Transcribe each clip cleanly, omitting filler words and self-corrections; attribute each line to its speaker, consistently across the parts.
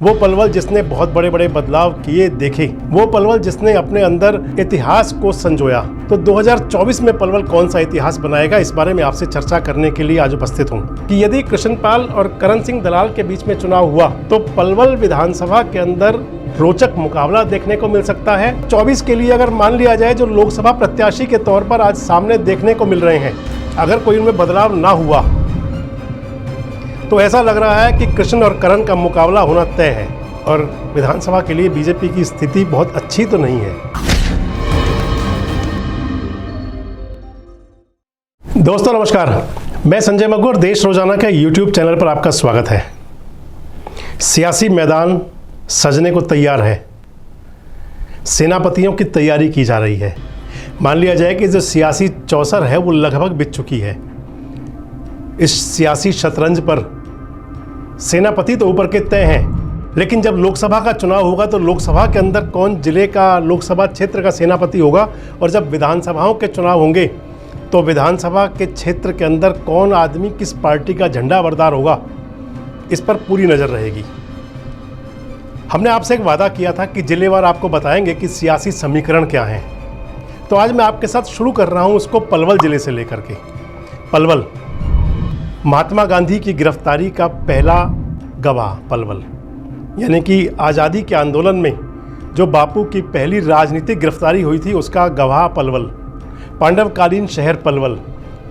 Speaker 1: वो पलवल जिसने बहुत बड़े बड़े बदलाव किए देखे, वो पलवल जिसने अपने अंदर इतिहास को संजोया। तो 2024 में पलवल कौन सा इतिहास बनाएगा, इस बारे में आपसे चर्चा करने के लिए आज उपस्थित हूँ कि यदि कृष्णपाल और करण सिंह दलाल के बीच में चुनाव हुआ तो पलवल विधानसभा के अंदर रोचक मुकाबला देखने को मिल सकता है। 24 के लिए अगर मान लिया जाए जो लोकसभा प्रत्याशी के तौर पर आज सामने देखने को मिल रहे हैं, अगर कोई उनमें बदलाव ना हुआ तो ऐसा लग रहा है कि कृष्ण और करण का मुकाबला होना तय है और विधानसभा के लिए बीजेपी की स्थिति बहुत अच्छी तो नहीं है। दोस्तों नमस्कार, मैं संजय मग्गू और देश रोजाना के YouTube चैनल पर आपका स्वागत है। सियासी मैदान सजने को तैयार है, सेनापतियों की तैयारी की जा रही है। मान लिया जाए कि जो सियासी चौसर है वो लगभग बिक चुकी है। इस सियासी शतरंज पर सेनापति तो ऊपर के तय हैं, लेकिन जब लोकसभा का चुनाव होगा तो लोकसभा के अंदर कौन जिले का, लोकसभा क्षेत्र का सेनापति होगा, और जब विधानसभाओं के चुनाव होंगे तो विधानसभा के क्षेत्र के अंदर कौन आदमी किस पार्टी का झंडा बरदार होगा, इस पर पूरी नज़र रहेगी। हमने आपसे एक वादा किया था कि जिलेवार आपको बताएंगे कि सियासी समीकरण क्या हैं। तो आज मैं आपके साथ शुरू कर रहा हूं उसको पलवल जिले से लेकर के। पलवल महात्मा गांधी की गिरफ्तारी का पहला गवाह पलवल, यानी कि आज़ादी के आंदोलन में जो बापू की पहली राजनीतिक गिरफ्तारी हुई थी उसका गवाह पलवल। पांडवकालीन शहर पलवल,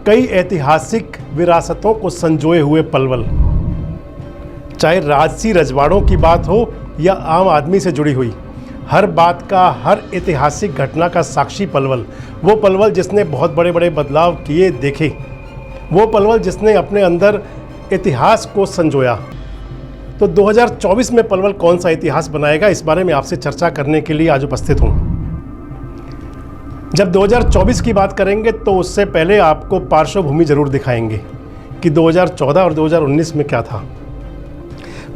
Speaker 1: कई ऐतिहासिक विरासतों को संजोए हुए पलवल, चाहे राजसी रजवाड़ों की बात हो या आम आदमी से जुड़ी हुई हर बात का, हर ऐतिहासिक घटना का साक्षी पलवल। वो पलवल जिसने बहुत बड़े बड़े बदलाव किए देखे, वो पलवल जिसने अपने अंदर इतिहास को संजोया। तो 2024 में पलवल कौन सा इतिहास बनाएगा, इस बारे में आपसे चर्चा करने के लिए आज उपस्थित हूँ। जब 2024 की बात करेंगे तो उससे पहले आपको पार्श्वभूमि जरूर दिखाएंगे कि 2014 और 2019 में क्या था।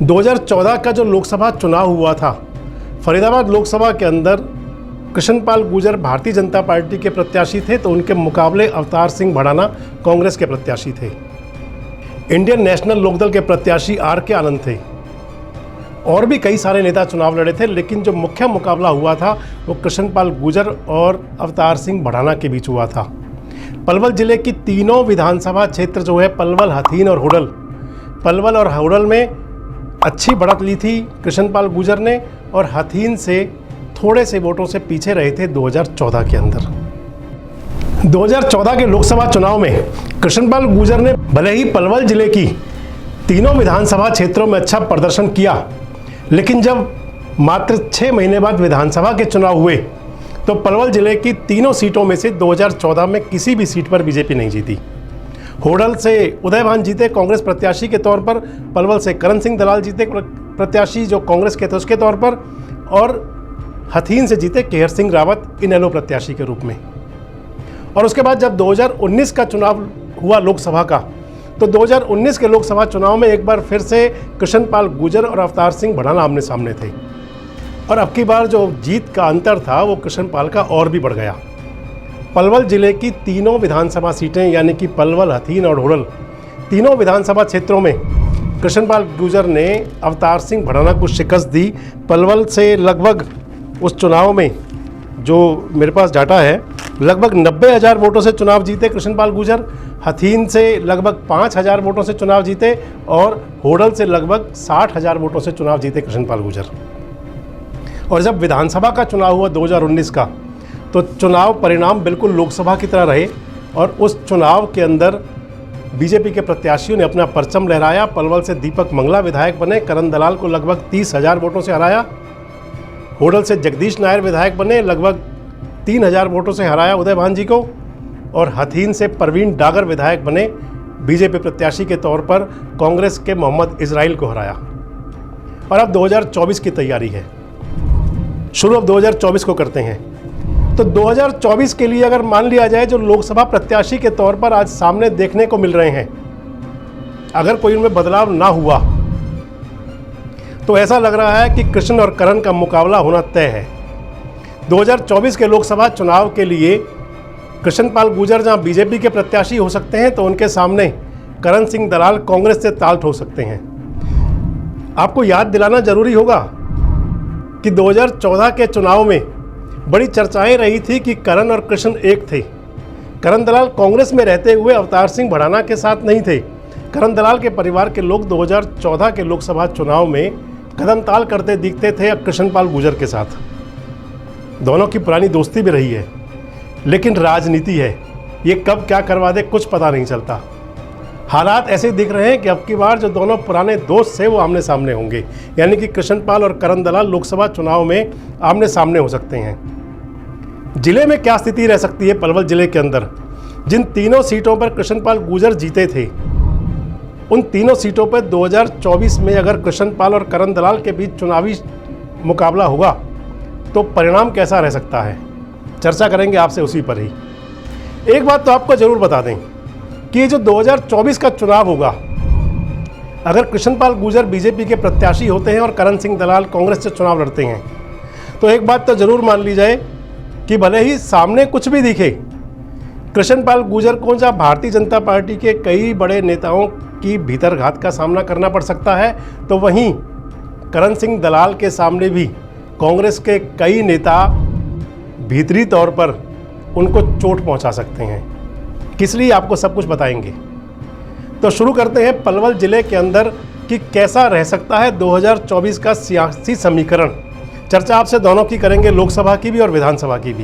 Speaker 1: 2014 का जो लोकसभा चुनाव हुआ था, फरीदाबाद लोकसभा के अंदर कृष्णपाल गुर्जर भारतीय जनता पार्टी के प्रत्याशी थे, तो उनके मुकाबले अवतार सिंह भड़ाना कांग्रेस के प्रत्याशी थे। इंडियन नेशनल लोकदल के प्रत्याशी R.K. आनंद थे। और भी कई सारे नेता चुनाव लड़े थे, लेकिन जो मुख्य मुकाबला हुआ था वो कृष्णपाल गुर्जर और अवतार सिंह भड़ाना के बीच हुआ था। पलवल जिले की तीनों विधानसभा क्षेत्र जो है पलवल, हथीन और होडल, पलवल और होडल में अच्छी बढ़त ली थी कृष्णपाल गुर्जर ने, और हथीन से थोड़े से वोटों से पीछे रहे थे 2014 के अंदर। 2014 के लोकसभा चुनाव में कृष्णपाल गुर्जर ने भले ही पलवल जिले की तीनों विधानसभा क्षेत्रों में अच्छा प्रदर्शन किया, लेकिन जब मात्र 6 महीने बाद विधानसभा के चुनाव हुए तो पलवल जिले की तीनों सीटों में से 2014 में किसी भी सीट पर बीजेपी नहीं जीती। होडल से उदय भान जीते कांग्रेस प्रत्याशी के तौर पर, पलवल से करण सिंह दलाल जीते प्रत्याशी जो कांग्रेस के थे उसके तौर पर, और हथीन से जीते केहर सिंह रावत इनेलो प्रत्याशी के रूप में। और उसके बाद जब 2019 का चुनाव हुआ लोकसभा का, तो 2019 के लोकसभा चुनाव में एक बार फिर से कृष्णपाल गुर्जर और अवतार सिंह भड़ाना आमने सामने थे, और अब की बार जो जीत का अंतर था वो कृष्णपाल का और भी बढ़ गया। पलवल जिले की तीनों विधानसभा सीटें, यानी कि पलवल, हथीन और होडल, तीनों विधानसभा क्षेत्रों में कृष्णपाल गुर्जर ने अवतार सिंह भड़ाना को शिकस्त दी। पलवल से लगभग उस चुनाव में जो मेरे पास डाटा है, लगभग 90,000 वोटों से चुनाव जीते कृष्णपाल गुर्जर, हथीन से लगभग 5,000 वोटों से चुनाव जीते, और होडल से लगभग 60,000 वोटों से चुनाव जीते कृष्णपाल गुर्जर। और जब विधानसभा का चुनाव हुआ 2019 का, तो चुनाव परिणाम बिल्कुल लोकसभा की तरह रहे, और उस चुनाव के अंदर बीजेपी के प्रत्याशियों ने अपना परचम लहराया। पलवल से दीपक मंगला विधायक बने, करण दलाल को लगभग 30,000 वोटों से हराया। होडल से जगदीश नायर विधायक बने, लगभग 3,000 वोटों से हराया उदय भान जी को। और हथीन से परवीन डागर विधायक बने, बीजेपी प्रत्याशी के तौर पर कांग्रेस के मोहम्मद इजराइल को हराया। और अब 2024 की तैयारी है, शुरू अब 2024 को करते हैं। तो 2024 के लिए अगर मान लिया जाए जो लोकसभा प्रत्याशी के तौर पर आज सामने देखने को मिल रहे हैं, अगर कोई उनमें बदलाव ना हुआ तो ऐसा लग रहा है कि कृष्ण और करण का मुकाबला होना तय है। 2024 के लोकसभा चुनाव के लिए कृष्णपाल गुर्जर जहां बीजेपी के प्रत्याशी हो सकते हैं, तो उनके सामने करण सिंह दलाल कांग्रेस से ताल ठोक सकते हैं। आपको याद दिलाना जरूरी होगा कि 2014 के चुनाव में बड़ी चर्चाएं रही थी कि करण और कृष्ण एक थे। करण दलाल कांग्रेस में रहते हुए अवतार सिंह भड़ाना के साथ नहीं थे। करण दलाल के परिवार के लोग 2014 के लोकसभा चुनाव में कदम ताल करते दिखते थे कृष्णपाल गुर्जर के साथ। दोनों की पुरानी दोस्ती भी रही है, लेकिन राजनीति है, ये कब क्या करवा दे कुछ पता नहीं चलता। हालात ऐसे दिख रहे हैं कि अब की बार जो दोनों पुराने दोस्त थे वो आमने सामने होंगे, यानी कि कृष्णपाल और करण दलाल लोकसभा चुनाव में आमने सामने हो सकते हैं। जिले में क्या स्थिति रह सकती है? पलवल जिले के अंदर जिन तीनों सीटों पर कृष्णपाल गुर्जर जीते थे, उन तीनों सीटों पर 2024 में अगर कृष्णपाल और करण दलाल के बीच चुनावी मुकाबला होगा तो परिणाम कैसा रह सकता है, चर्चा करेंगे आपसे उसी पर ही। एक बात तो आपको जरूर बता दें कि जो 2024 का चुनाव होगा, अगर कृष्णपाल गुर्जर बीजेपी के प्रत्याशी होते हैं और करण सिंह दलाल कांग्रेस से चुनाव लड़ते हैं, तो एक बात तो जरूर मान ली जाए कि भले ही सामने कुछ भी दिखे, कृष्णपाल गुर्जर को जहाँ भारतीय जनता पार्टी के कई बड़े नेताओं की भीतरघात का सामना करना पड़ सकता है, तो वहीं करण सिंह दलाल के सामने भी कांग्रेस के कई नेता भीतरी तौर पर उनको चोट पहुंचा सकते हैं। किस लिए आपको सब कुछ बताएंगे। तो शुरू करते हैं पलवल जिले के अंदर कि कैसा रह सकता है 2024 का सियासी समीकरण। चर्चा आपसे दोनों की करेंगे, लोकसभा की भी और विधानसभा की भी।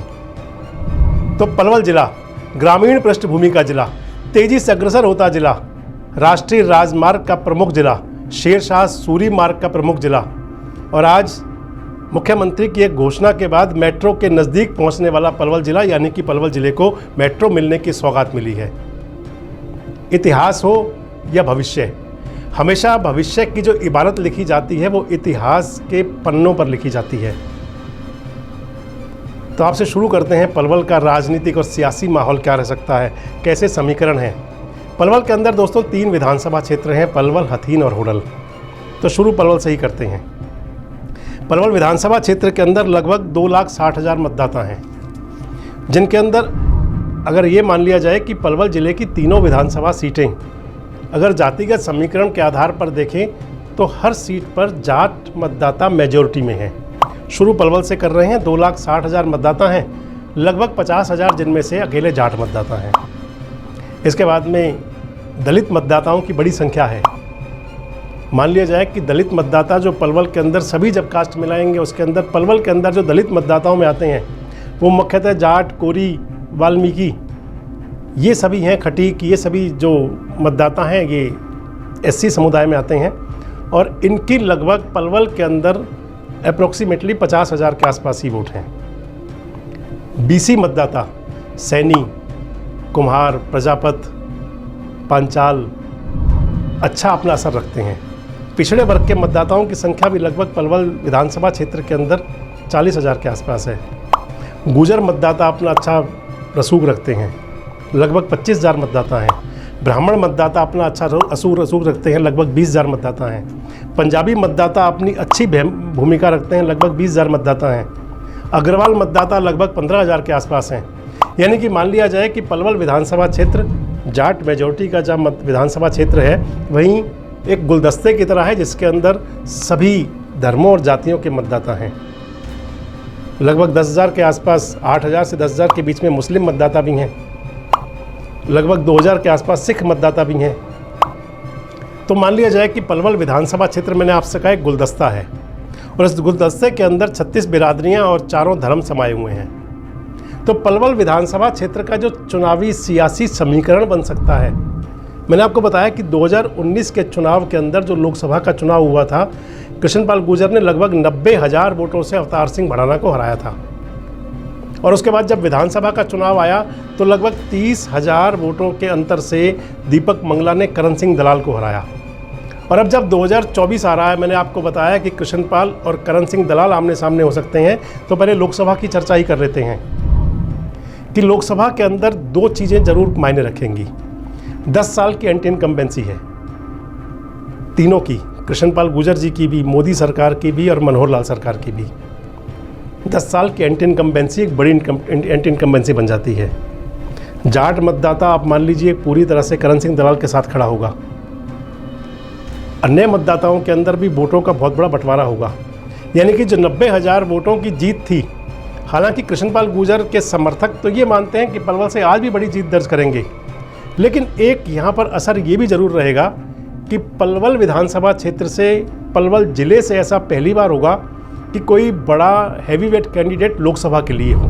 Speaker 1: तो पलवल जिला ग्रामीण पृष्ठभूमि का जिला, तेजी से अग्रसर होता जिला, राष्ट्रीय राजमार्ग का प्रमुख जिला, शेरशाह सूरी मार्ग का प्रमुख जिला, और आज मुख्यमंत्री की एक घोषणा के बाद मेट्रो के नज़दीक पहुंचने वाला पलवल जिला, यानी कि पलवल जिले को मेट्रो मिलने की सौगात मिली है। इतिहास हो या भविष्य, हमेशा भविष्य की जो इबारत लिखी जाती है वो इतिहास के पन्नों पर लिखी जाती है। तो आपसे शुरू करते हैं पलवल का राजनीतिक और सियासी माहौल क्या रह सकता है, कैसे समीकरण है। पलवल के अंदर दोस्तों 3 विधानसभा क्षेत्र हैं, पलवल, हथीन और होडल। तो शुरू पलवल से ही करते हैं। पलवल विधानसभा क्षेत्र के अंदर लगभग 2,60,000 मतदाता हैं, जिनके अंदर अगर ये मान लिया जाए कि पलवल जिले की तीनों विधानसभा सीटें अगर जातिगत समीकरण के आधार पर देखें तो हर सीट पर जाट मतदाता मेजॉरिटी में है। शुरू पलवल से कर रहे हैं। 2,60,000 मतदाता हैं, लगभग 50,000 जिनमें से अकेले जाट मतदाता हैं। इसके बाद में दलित मतदाताओं की बड़ी संख्या है। मान लिया जाए कि दलित मतदाता जो पलवल के अंदर सभी जब कास्ट मिलाएंगे, उसके अंदर पलवल के अंदर जो दलित मतदाताओं में आते हैं वो मुख्यतः जाट, कोरी, वाल्मीकि, ये सभी हैं, खटीक, ये सभी जो मतदाता हैं ये एससी समुदाय में आते हैं। और इनकी लगभग पलवल के अंदर अप्रोक्सीमेटली 50,000 के आसपास ही वोट हैं। बीसी मतदाता सैनी, कुम्हार, प्रजापत, पांचाल अच्छा अपना असर रखते हैं। पिछड़े वर्ग के मतदाताओं की संख्या भी लगभग पलवल विधानसभा क्षेत्र के अंदर 40,000 के आसपास है। गुर्जर मतदाता अपना अच्छा रसूख रखते हैं, लगभग 25,000 मतदाता हैं। ब्राह्मण मतदाता अपना अच्छा रसूख रखते हैं, लगभग 20,000 मतदाता हैं। पंजाबी मतदाता अपनी अच्छी भूमिका रखते हैं, लगभग 20,000 मतदाता हैं। अग्रवाल मतदाता लगभग 15,000 के आसपास हैं। यानी कि मान लिया जाए कि पलवल विधानसभा क्षेत्र जाट मेजॉरिटी का जब विधानसभा क्षेत्र है, वहीं एक गुलदस्ते की तरह है जिसके अंदर सभी धर्मों और जातियों के मतदाता हैं। लगभग 10,000 के आसपास, 8,000 से 10,000 के बीच में मुस्लिम मतदाता भी हैं। लगभग 2,000 के आसपास सिख मतदाता भी हैं। तो मान लिया जाए कि पलवल विधानसभा क्षेत्र मैंने आपसे कहा एक गुलदस्ता है, और इस गुलदस्ते के अंदर 36 बिरादरियाँ और चारों धर्म समाये हुए हैं। तो पलवल विधानसभा क्षेत्र का जो चुनावी सियासी समीकरण बन सकता है, मैंने आपको बताया कि 2019 के चुनाव के अंदर जो लोकसभा का चुनाव हुआ था, कृष्णपाल गुर्जर ने लगभग 90,000 वोटों से अवतार सिंह भड़ाना को हराया था। और उसके बाद जब विधानसभा का चुनाव आया तो लगभग 30,000 वोटों के अंतर से दीपक मंगला ने करण सिंह दलाल को हराया। और अब जब 2024 आ रहा है, मैंने आपको बताया कि कृष्णपाल और करण सिंह दलाल आमने सामने हो सकते हैं। तो पहले लोकसभा की चर्चा ही कर लेते हैं कि लोकसभा के अंदर 2 चीज़ें जरूर मायने रखेंगी। 10 साल की एंटी इनकम्बेंसी है तीनों की, कृष्णपाल गुर्जर जी की भी, मोदी सरकार की भी और मनोहर लाल सरकार की भी। 10 साल की एंटी इनकम्बेंसी एक बड़ी एंटी इनकम्बेंसी बन जाती है। जाट मतदाता आप मान लीजिए पूरी तरह से करण सिंह दलाल के साथ खड़ा होगा। अन्य मतदाताओं के अंदर भी वोटों का बहुत बड़ा बंटवारा होगा। यानी कि जो 90,000 वोटों की जीत थी, हालांकि कृष्णपाल गुर्जर के समर्थक तो ये मानते हैं कि पलवल से आज भी बड़ी जीत दर्ज करेंगे, लेकिन एक यहाँ पर असर ये भी ज़रूर रहेगा कि पलवल विधानसभा क्षेत्र से, पलवल जिले से ऐसा पहली बार होगा कि कोई बड़ा हैवीवेट कैंडिडेट लोकसभा के लिए हो।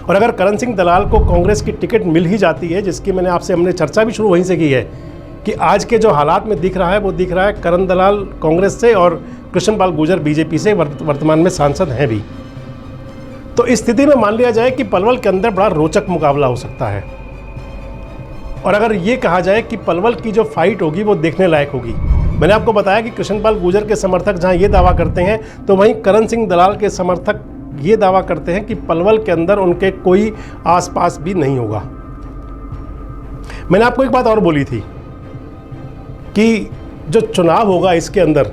Speaker 1: और अगर करण सिंह दलाल को कांग्रेस की टिकट मिल ही जाती है, जिसकी हमने चर्चा भी शुरू वहीं से की है कि आज के जो हालात में दिख रहा है वो दिख रहा है करण दलाल कांग्रेस से और कृष्णपाल गुर्जर बीजेपी से वर्तमान में सांसद हैं भी। तो इस स्थिति में मान लिया जाए कि पलवल के अंदर बड़ा रोचक मुकाबला हो सकता है। और अगर ये कहा जाए कि पलवल की जो फाइट होगी वो देखने लायक होगी। मैंने आपको बताया कि कृष्णपाल गुर्जर के समर्थक जहां ये दावा करते हैं, तो वहीं करण सिंह दलाल के समर्थक ये दावा करते हैं कि पलवल के अंदर उनके कोई आसपास भी नहीं होगा। मैंने आपको एक बात और बोली थी कि जो चुनाव होगा इसके अंदर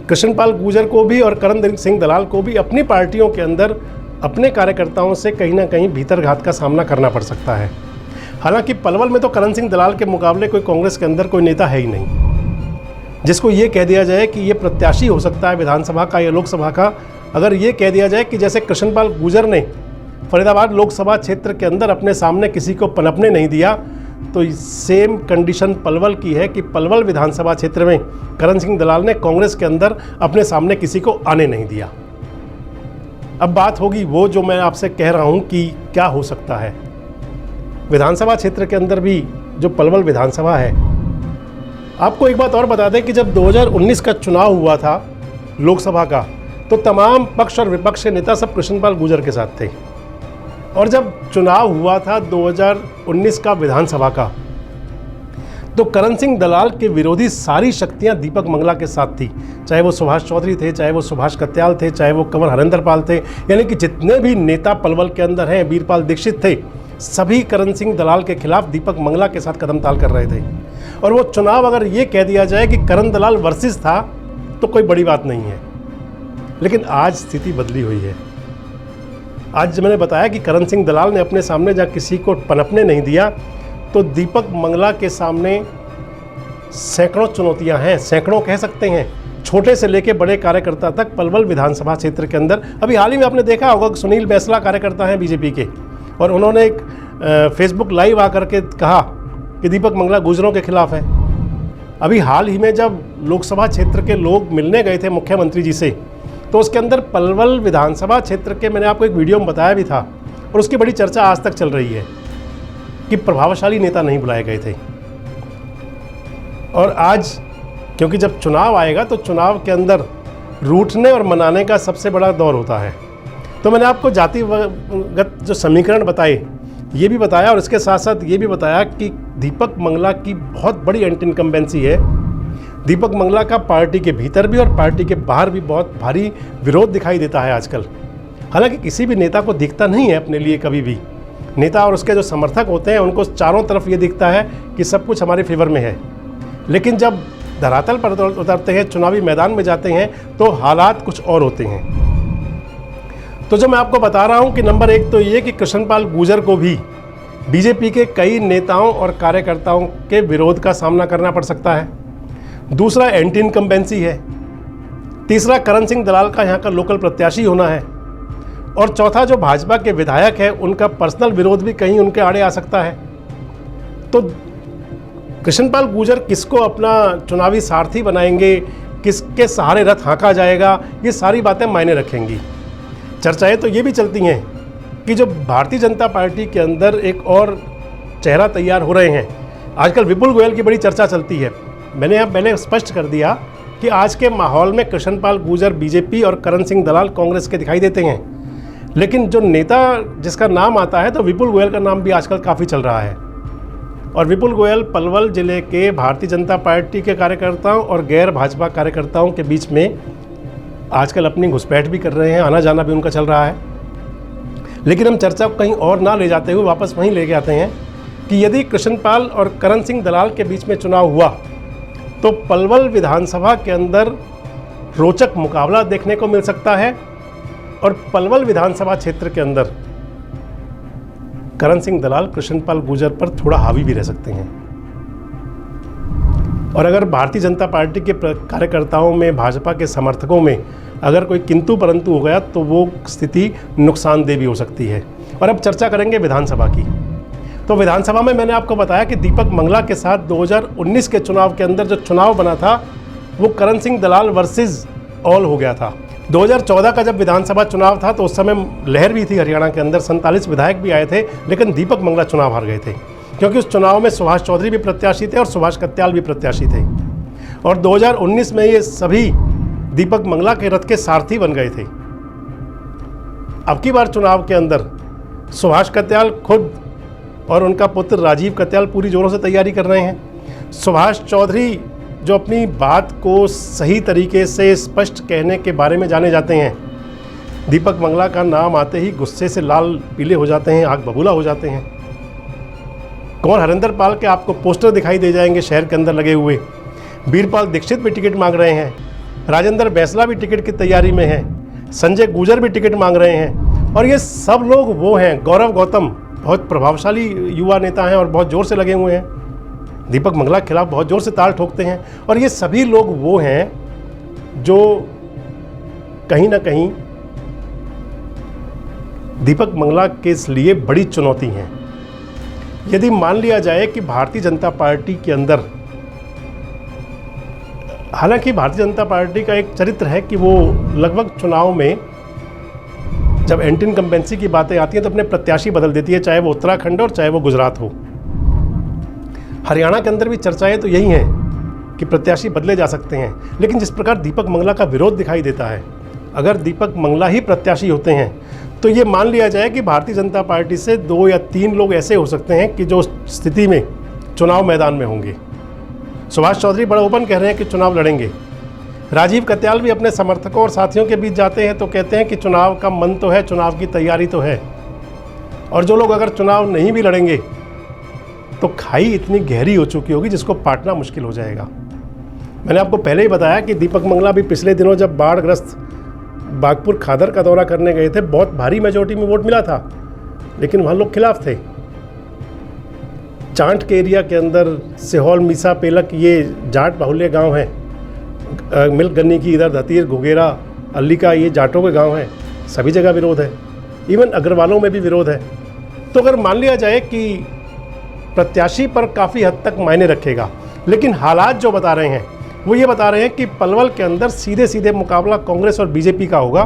Speaker 1: कृष्णपाल गुर्जर को भी और करण सिंह दलाल को भी अपनी पार्टियों के अंदर अपने कार्यकर्ताओं से कहीं ना कहीं भीतरघात का सामना करना पड़ सकता है। हालांकि पलवल में तो करण सिंह दलाल के मुकाबले कोई कांग्रेस के अंदर कोई नेता है ही नहीं जिसको ये कह दिया जाए कि ये प्रत्याशी हो सकता है विधानसभा का या लोकसभा का। अगर ये कह दिया जाए कि जैसे कृष्णपाल गुर्जर ने फरीदाबाद लोकसभा क्षेत्र के अंदर अपने सामने किसी को पनपने नहीं दिया, तो सेम कंडीशन पलवल की है कि पलवल विधानसभा क्षेत्र में करण सिंह दलाल ने कांग्रेस के अंदर अपने सामने किसी को आने नहीं दिया। अब बात होगी वो जो मैं आपसे कह रहा हूं कि क्या हो सकता है विधानसभा क्षेत्र के अंदर भी जो पलवल विधानसभा है। आपको एक बात और बता दें कि जब 2019 का चुनाव हुआ था लोकसभा का, तो तमाम पक्ष और विपक्ष के नेता सब कृष्णपाल गुर्जर के साथ थे। और जब चुनाव हुआ था 2019 का विधानसभा का, तो करण सिंह दलाल के विरोधी सारी शक्तियां दीपक मंगला के साथ थी, चाहे वो सुभाष चौधरी थे, चाहे वो सुभाष कत्याल थे, चाहे वो कंवर हरेंद्र पाल थे। यानी कि जितने भी नेता पलवल के अंदर हैं, वीरपाल दीक्षित थे, सभी करण सिंह दलाल के खिलाफ दीपक मंगला के साथ कदम ताल कर रहे थे। और वो चुनाव अगर ये कह दिया जाए कि करण दलाल वर्सेस था तो कोई बड़ी बात नहीं है। लेकिन आज स्थिति बदली हुई है। आज मैंने बताया कि करण सिंह दलाल ने अपने सामने जहाँ किसी को पनपने नहीं दिया, तो दीपक मंगला के सामने सैकड़ों चुनौतियां हैं, सैकड़ों कह सकते हैं, छोटे से लेके बड़े कार्यकर्ता तक पलवल विधानसभा क्षेत्र के अंदर। अभी हाल ही में आपने देखा होगा कि सुनील बैसला कार्यकर्ता हैं बीजेपी के, और उन्होंने एक फेसबुक लाइव आकर के कहा कि दीपक मंगला गुर्जरों के खिलाफ है। अभी हाल ही में जब लोकसभा क्षेत्र के लोग मिलने गए थे मुख्यमंत्री जी से, तो उसके अंदर पलवल विधानसभा क्षेत्र के मैंने आपको एक वीडियो में बताया भी था, और उसकी बड़ी चर्चा आज तक चल रही है कि प्रभावशाली नेता नहीं बुलाए गए थे। और आज क्योंकि जब चुनाव आएगा तो चुनाव के अंदर रूठने और मनाने का सबसे बड़ा दौर होता है। तो मैंने आपको जातिगत जो समीकरण बताए ये भी बताया, और इसके साथ साथ ये भी बताया कि दीपक मंगला की बहुत बड़ी एंटी इनकम्बेंसी है। दीपक मंगला का पार्टी के भीतर भी और पार्टी के बाहर भी बहुत भारी विरोध दिखाई देता है आजकल। हालांकि किसी भी नेता को दिखता नहीं है अपने लिए कभी भी। नेता और उसके जो समर्थक होते हैं उनको चारों तरफ ये दिखता है कि सब कुछ हमारे फेवर में है, लेकिन जब धरातल पर उतरते हैं, चुनावी मैदान में जाते हैं, तो हालात कुछ और होते हैं। तो जो मैं आपको बता रहा हूं कि नंबर एक तो ये कि कृष्णपाल गुर्जर को भी बीजेपी के कई नेताओं और कार्यकर्ताओं के विरोध का सामना करना पड़ सकता है। दूसरा एंटी इनकम्बेंसी है। तीसरा करण सिंह दलाल का यहाँ का लोकल प्रत्याशी होना है। और चौथा जो भाजपा के विधायक है उनका पर्सनल विरोध भी कहीं उनके आड़े आ सकता है। तो कृष्णपाल गुर्जर किसको अपना चुनावी सारथी बनाएंगे, किसके सहारे रथ हाँका जाएगा, ये सारी बातें मायने रखेंगी। चर्चाएं तो ये भी चलती हैं कि जो भारतीय जनता पार्टी के अंदर एक और चेहरा तैयार हो रहे हैं। आजकल विपुल गोयल की बड़ी चर्चा चलती है। मैंने यहाँ पहले स्पष्ट कर दिया कि आज के माहौल में कृष्णपाल गुर्जर बीजेपी और करण सिंह दलाल कांग्रेस के दिखाई देते हैं, लेकिन जो नेता जिसका नाम आता है तो विपुल गोयल का नाम भी आजकल काफ़ी चल रहा है। और विपुल गोयल पलवल जिले के भारतीय जनता पार्टी के कार्यकर्ताओं और गैर भाजपा कार्यकर्ताओं के बीच में आजकल अपनी घुसपैठ भी कर रहे हैं, आना जाना भी उनका चल रहा है। लेकिन हम चर्चा को कहीं और ना ले जाते हुए वापस वहीं लेके आते हैं कि यदि कृष्णपाल और करण सिंह दलाल के बीच में चुनाव हुआ तो पलवल विधानसभा के अंदर रोचक मुकाबला देखने को मिल सकता है, और पलवल विधानसभा क्षेत्र के अंदर करण सिंह दलाल कृष्णपाल गुर्जर पर थोड़ा हावी भी रह सकते हैं। और अगर भारतीय जनता पार्टी के कार्यकर्ताओं में, भाजपा के समर्थकों में अगर कोई किंतु परंतु हो गया तो वो स्थिति नुकसानदेह भी हो सकती है। और अब चर्चा करेंगे विधानसभा की। तो विधानसभा में मैंने आपको बताया कि दीपक मंगला के साथ 2019 के चुनाव के अंदर जो चुनाव बना था वो करण सिंह दलाल वर्सेस ऑल हो गया था। 2014 का जब विधानसभा चुनाव था तो उस समय लहर भी थी हरियाणा के अंदर, 47 विधायक भी आए थे, लेकिन दीपक मंगला चुनाव हार गए थे क्योंकि उस चुनाव में सुभाष चौधरी भी प्रत्याशी थे और सुभाष कत्याल भी प्रत्याशी थे। और 2019 में ये सभी दीपक मंगला के रथ के सारथी बन गए थे। अब की बार चुनाव के अंदर सुभाष कत्याल खुद और उनका पुत्र राजीव कत्याल पूरी जोरों से तैयारी कर रहे हैं। सुभाष चौधरी जो अपनी बात को सही तरीके से स्पष्ट कहने के बारे में जाने जाते हैं, दीपक मंगला का नाम आते ही गुस्से से लाल पीले हो जाते हैं, आग बबूला हो जाते हैं। कौन हरिंदर पाल के आपको पोस्टर दिखाई दे जाएंगे शहर के अंदर लगे हुए। वीरपाल दीक्षित भी टिकट मांग रहे हैं, राजेंद्र बैसला भी टिकट की तैयारी में है, संजय गुर्जर भी टिकट मांग रहे हैं। और ये सब लोग वो हैं, गौरव गौतम बहुत प्रभावशाली युवा नेता हैं और बहुत ज़ोर से लगे हुए हैं, दीपक मंगला के खिलाफ बहुत ज़ोर से ताल ठोकते हैं। और ये सभी लोग वो हैं जो कहीं ना कहीं दीपक मंगला के लिए बड़ी चुनौती हैं। यदि मान लिया जाए कि भारतीय जनता पार्टी के अंदर, हालांकि भारतीय जनता पार्टी का एक चरित्र है कि वो लगभग चुनाव में जब एंटी इनकम्बेंसी की बातें आती हैं तो अपने प्रत्याशी बदल देती है, चाहे वो उत्तराखंड और चाहे वो गुजरात हो। हरियाणा के अंदर भी चर्चाएं तो यही हैं कि प्रत्याशी बदले जा सकते हैं, लेकिन जिस प्रकार दीपक मंगला का विरोध दिखाई देता है, अगर दीपक मंगला ही प्रत्याशी होते हैं तो ये मान लिया जाए कि भारतीय जनता पार्टी से 2 या 3 लोग ऐसे हो सकते हैं कि जो स्थिति में चुनाव मैदान में होंगे। सुभाष चौधरी बड़ा ओपन कह रहे हैं कि चुनाव लड़ेंगे। राजीव कत्याल भी अपने समर्थकों और साथियों के बीच जाते हैं तो कहते हैं कि चुनाव का मन तो है, चुनाव की तैयारी तो है। और जो लोग अगर चुनाव नहीं भी लड़ेंगे तो खाई इतनी गहरी हो चुकी होगी जिसको पाटना मुश्किल हो जाएगा। मैंने आपको पहले ही बताया कि दीपक मंगला भी पिछले दिनों जब बाढ़ग्रस्त बागपुर खादर का दौरा करने गए थे, बहुत भारी मेजॉरिटी में वोट मिला था, लेकिन वहाँ लोग खिलाफ थे। चांट के एरिया के अंदर सिहोल, मीसा, पेलक, ये जाट बाहुल्य गांव हैं। मिल्क गन्नी की इधर धतीर, घुगेरा, अल्लिका, ये जाटों के गांव हैं। सभी जगह विरोध है, इवन अग्रवालों में भी विरोध है। तो अगर मान लिया जाए कि प्रत्याशी पर काफ़ी हद तक मायने रखेगा, लेकिन हालात जो बता रहे हैं वो ये बता रहे हैं कि पलवल के अंदर सीधे सीधे मुकाबला कांग्रेस और बीजेपी का होगा।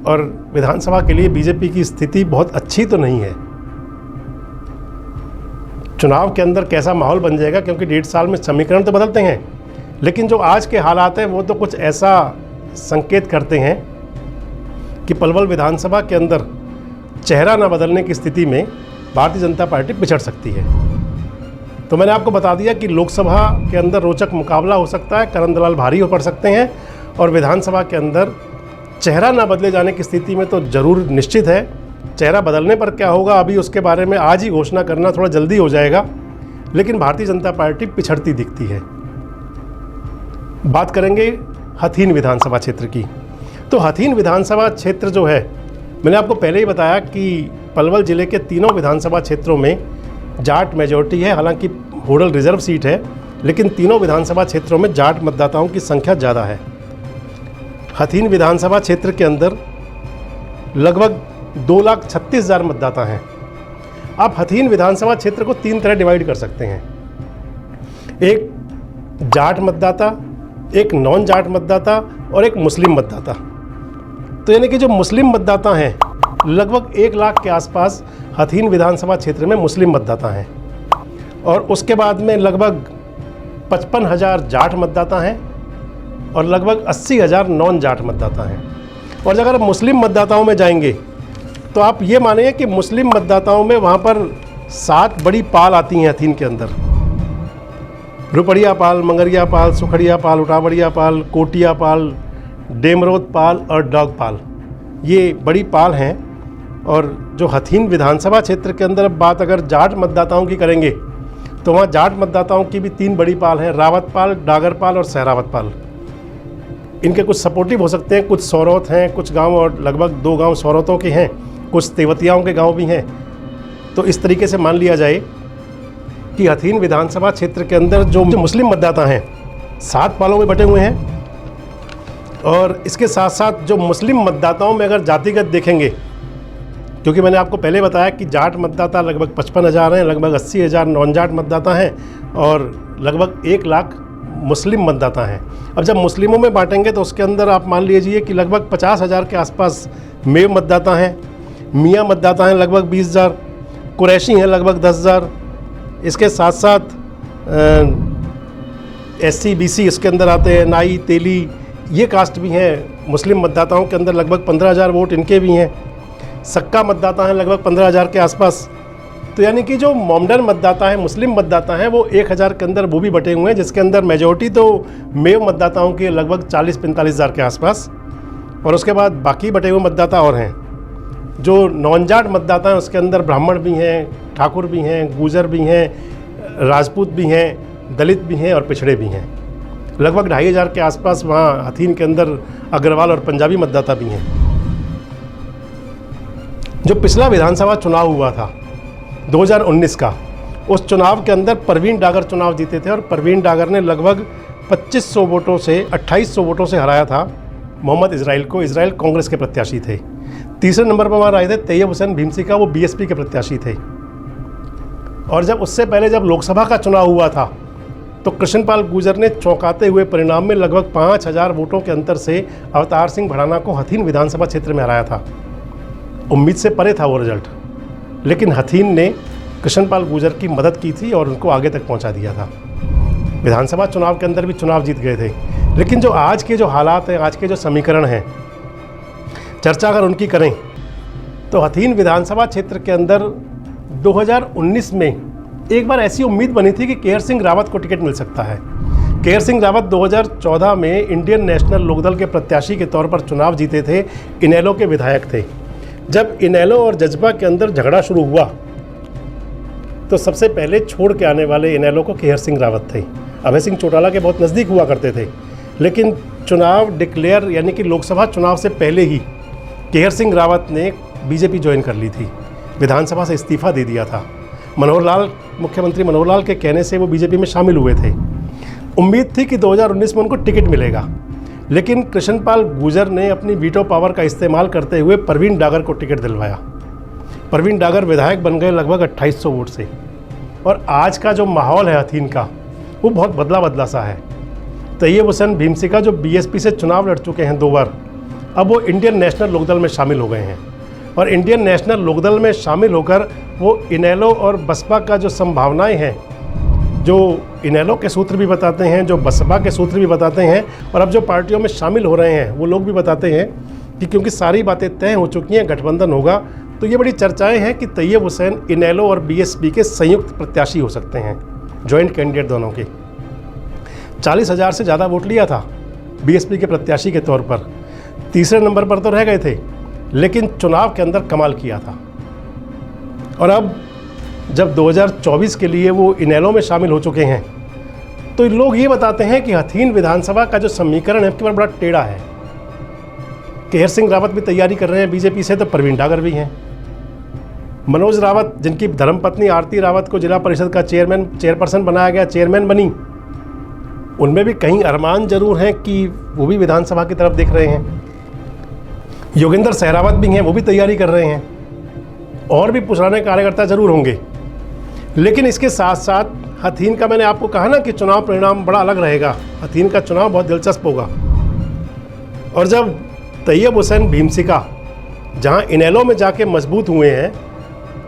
Speaker 1: और विधानसभा के लिए बीजेपी की स्थिति बहुत अच्छी तो नहीं है। चुनाव के अंदर कैसा माहौल बन जाएगा, क्योंकि 1.5 साल में समीकरण तो बदलते हैं, लेकिन जो आज के हालात हैं वो तो कुछ ऐसा संकेत करते हैं कि पलवल विधानसभा के अंदर चेहरा न बदलने की स्थिति में भारतीय जनता पार्टी पिछड़ सकती है। तो मैंने आपको बता दिया कि लोकसभा के अंदर रोचक मुकाबला हो सकता है, करण दलाल भारी हो पड़ सकते हैं, और विधानसभा के अंदर चेहरा ना बदले जाने की स्थिति में तो ज़रूर निश्चित है। चेहरा बदलने पर क्या होगा अभी उसके बारे में आज ही घोषणा करना थोड़ा जल्दी हो जाएगा, लेकिन भारतीय जनता पार्टी पिछड़ती दिखती है। बात करेंगे हथीन विधानसभा क्षेत्र की। तो हथीन विधानसभा क्षेत्र जो है, मैंने आपको पहले ही बताया कि पलवल ज़िले के तीनों विधानसभा क्षेत्रों में जाट मेजॉरिटी है। हालांकि होडल रिजर्व सीट है, लेकिन तीनों विधानसभा क्षेत्रों में जाट मतदाताओं की संख्या ज़्यादा है। हथीन विधानसभा क्षेत्र के अंदर लगभग 2,36,000 मतदाता हैं। आप हथीन विधानसभा क्षेत्र को 3 तरह डिवाइड कर सकते हैं। एक जाट मतदाता, एक नॉन जाट मतदाता और एक मुस्लिम मतदाता। तो यानी कि जो मुस्लिम मतदाता हैं, लगभग 1 लाख के आसपास हथीन विधानसभा क्षेत्र में मुस्लिम मतदाता हैं, और उसके बाद में लगभग 55,000 जाट मतदाता हैं और लगभग 80,000 नॉन जाट मतदाता हैं। और अगर मुस्लिम मतदाताओं में जाएंगे तो आप ये मानिए कि मुस्लिम मतदाताओं में वहाँ पर 7 बड़ी पाल आती हैं हथीन के अंदर। रुपड़िया पाल, मंगरिया पाल, सुखड़िया पाल, उटावड़िया पाल, कोटिया पाल, डेमरोद पाल और डॉग पाल, ये बड़ी पाल हैं। और जो हथीन विधानसभा क्षेत्र के अंदर अब बात अगर जाट मतदाताओं की करेंगे तो वहाँ जाट मतदाताओं की भी 3 बड़ी पाल हैं, रावत पाल, डागर पाल और सहरावत पाल। इनके कुछ सपोर्टिव हो सकते हैं, कुछ सौरौत हैं, कुछ गांव, और लगभग 2 गांव सौरौतों के हैं, कुछ तेवतियाओं के गांव भी हैं। तो इस तरीके से मान लिया जाए कि हथीन विधानसभा क्षेत्र के अंदर जो मुस्लिम मतदाता हैं 7 पालों में बटे हुए हैं, और इसके साथ साथ जो मुस्लिम मतदाताओं में अगर जातिगत देखेंगे, क्योंकि मैंने आपको पहले बताया कि जाट मतदाता लगभग 55,000 हैं, लगभग 80,000 नॉन जाट मतदाता हैं और लगभग 1 लाख मुस्लिम मतदाता हैं। अब जब मुस्लिमों में बांटेंगे तो उसके अंदर आप मान लीजिए कि लगभग 50,000 के आसपास मेव मतदाता हैं, मियाँ मतदाता हैं लगभग 20,000, कुरैशी हैं लगभग 10,000। इसके साथ साथ SC BC इसके अंदर आते हैं, नाई तेली, ये कास्ट भी हैं। मुस्लिम मतदाताओं के अंदर लगभग 15,000 वोट इनके भी हैं। सक्का मतदाता हैं लगभग 15,000 के आसपास। तो यानी कि जो मोमडन मतदाता हैं, मुस्लिम मतदाता हैं, वो 1,000 के अंदर वो भी बटे हुए हैं, जिसके अंदर मेजॉरिटी तो मेव मतदाताओं की लगभग 40-45,000 के आसपास, और उसके बाद बाकी बटे हुए मतदाता और हैं। जो नॉन जाट मतदाता हैं उसके अंदर ब्राह्मण भी हैं, ठाकुर भी हैं, गुजर भी हैं, राजपूत भी हैं, दलित भी हैं और पिछड़े भी हैं। लगभग 2,500 के आसपास वहाँ हथीन के अंदर अग्रवाल और पंजाबी मतदाता भी हैं। जो पिछला विधानसभा चुनाव हुआ था 2019 का, उस चुनाव के अंदर परवीन डागर चुनाव जीते थे और परवीन डागर ने लगभग 2500 वोटों से 2800 वोटों से हराया था मोहम्मद इजराइल को। इजराइल कांग्रेस के प्रत्याशी थे। तीसरे नंबर पर वहाँ आए थे तैयब हुसैन भीमसिका, वो BSP के प्रत्याशी थे। और जब उससे पहले जब लोकसभा का चुनाव हुआ था तो कृष्णपाल गुर्जर ने चौंकाते हुए परिणाम में लगभग 5,000 वोटों के अंतर से अवतार सिंह भड़ाना को हथीन विधानसभा क्षेत्र में हराया था। उम्मीद से परे था वो रिजल्ट, लेकिन हथीन ने कृष्णपाल गुर्जर की मदद की थी और उनको आगे तक पहुंचा दिया था। विधानसभा चुनाव के अंदर भी चुनाव जीत गए थे। लेकिन जो आज के जो हालात हैं, आज के जो समीकरण हैं, चर्चा अगर उनकी करें तो हथीन विधानसभा क्षेत्र के अंदर 2019 में एक बार ऐसी उम्मीद बनी थी कि केहर सिंह रावत को टिकट मिल सकता है। केहर सिंह रावत 2014 में इंडियन नेशनल लोकदल के प्रत्याशी के तौर पर चुनाव जीते थे, इनेलो के विधायक थे। जब इनेलो और जज्बा के अंदर झगड़ा शुरू हुआ तो सबसे पहले छोड़ के आने वाले इनेलो को केहर सिंह रावत थे। अभय सिंह चौटाला के बहुत नज़दीक हुआ करते थे, लेकिन चुनाव डिक्लेयर यानी कि लोकसभा चुनाव से पहले ही केहर सिंह रावत ने बीजेपी ज्वाइन कर ली थी, विधानसभा से इस्तीफा दे दिया था। मुख्यमंत्री मनोहर लाल के कहने से वो बीजेपी में शामिल हुए थे। उम्मीद थी कि 2019 में उनको टिकट मिलेगा, लेकिन कृष्णपाल गुर्जर ने अपनी वीटो पावर का इस्तेमाल करते हुए परवीन डागर को टिकट दिलवाया। परवीन डागर विधायक बन गए लगभग 2800 वोट से। और आज का जो माहौल है हथीन का, वो बहुत बदला सा है। तैयब हुसैन भीमसिका जो BSP से चुनाव लड़ चुके हैं 2 बार, अब वो इंडियन नेशनल लोकदल में शामिल हो गए हैं। और इंडियन नेशनल लोकदल में शामिल होकर वो इनेलो और बसपा का जो संभावनाएं हैं, जो इनेलो के सूत्र भी बताते हैं, जो बसपा के सूत्र भी बताते हैं, और अब जो पार्टियों में शामिल हो रहे हैं वो लोग भी बताते हैं कि क्योंकि सारी बातें तय हो चुकी हैं, गठबंधन होगा, तो ये बड़ी चर्चाएं हैं कि तैयब हुसैन इनेलो और BSP के संयुक्त प्रत्याशी हो सकते हैं, जॉइंट कैंडिडेट दोनों के। 40,000 से ज़्यादा वोट लिया था BSP के प्रत्याशी के तौर पर। तीसरे नंबर पर तो रह गए थे, लेकिन चुनाव के अंदर कमाल किया था। और अब जब 2024 के लिए वो इनेलो में शामिल हो चुके हैं, तो लोग ये बताते हैं कि हथीन विधानसभा का जो समीकरण है उसके बड़ा टेढ़ा है। केहर सिंह रावत भी तैयारी कर रहे हैं बीजेपी से, तो परवीन डागर भी हैं। मनोज रावत, जिनकी धर्मपत्नी आरती रावत को जिला परिषद का चेयरपर्सन बनाया गया, चेयरमैन बनी, उनमें भी कहीं अरमान जरूर हैं कि वो भी विधानसभा की तरफ देख रहे हैं। योगेंद्र सहरावत भी हैं, वो भी तैयारी कर रहे हैं। और भी पुराने कार्यकर्ता जरूर होंगे। लेकिन इसके साथ साथ हथीन का, मैंने आपको कहा ना कि चुनाव परिणाम बड़ा अलग रहेगा। हथीन का चुनाव बहुत दिलचस्प होगा। और जब तैयब हुसैन भीमसिका जहां इनेलो में जाके मजबूत हुए हैं,